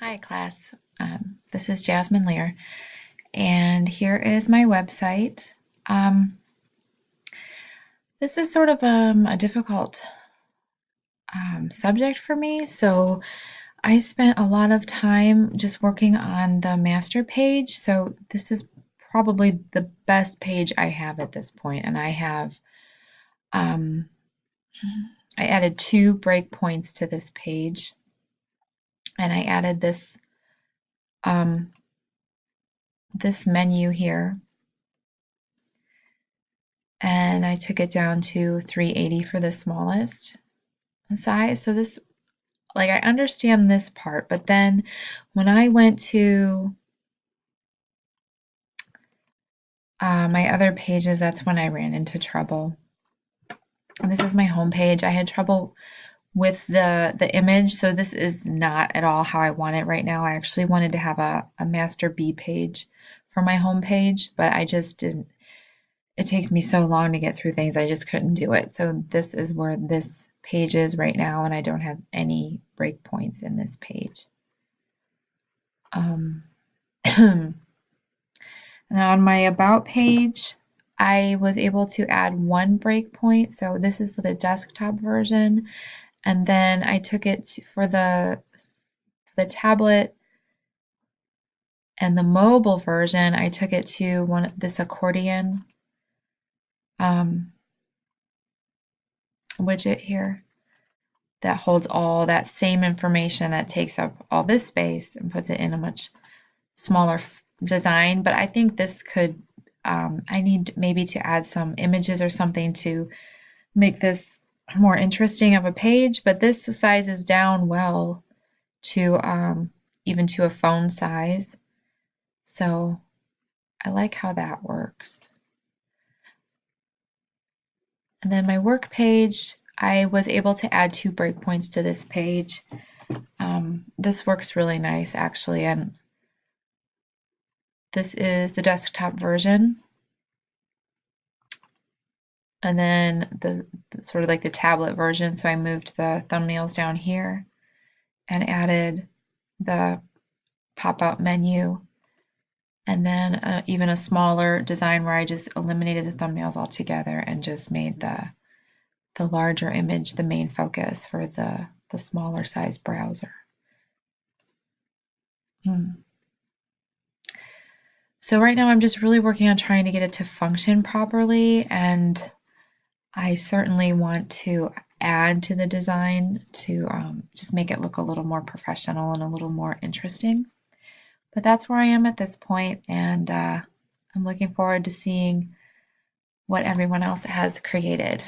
Hi class, this is Jasmine Lear, and here is my website. Um, this is sort of a difficult subject for me, so I spent a lot of time just working on the master page. So this is probably the best page I have at this point, and um, I added 2 breakpoints to this page, and I added um, this menu here. And I took it down to 380 for the smallest size. So this, like, I understand this part, but then when I went to my other pages, that's when I ran into trouble. And this is my home page. I had trouble with the image, so this is not at all how I want it right now. I actually wanted to have a master B page for my home page, but I just didn't. It takes me so long to get through things, I just couldn't do it. So this is where this page is right now, and I don't have any breakpoints in this page. And on my About page, I was able to add 1 breakpoint. So this is the desktop version, and then I took it for the tablet and the mobile version. I took it to this accordion widget here that holds all that same information that takes up all this space and puts it in a much smaller design. But I think this could, I need maybe to add some images or something to make this more interesting of a page. But this sizes down well to even to a phone size. So I like how that works. And then my work page, I was able to add 2 breakpoints to this page. This works really nice actually, and this is the desktop version. And then the sort of like the tablet version. So I moved the thumbnails down here and added the pop-out menu, and then even a smaller design where I just eliminated the thumbnails altogether and just made the larger image the main focus for the smaller size browser. So right now I'm just really working on trying to get it to function properly, and I certainly want to add to the design to just make it look a little more professional and a little more interesting. But that's where I am at this point, and I'm looking forward to seeing what everyone else has created.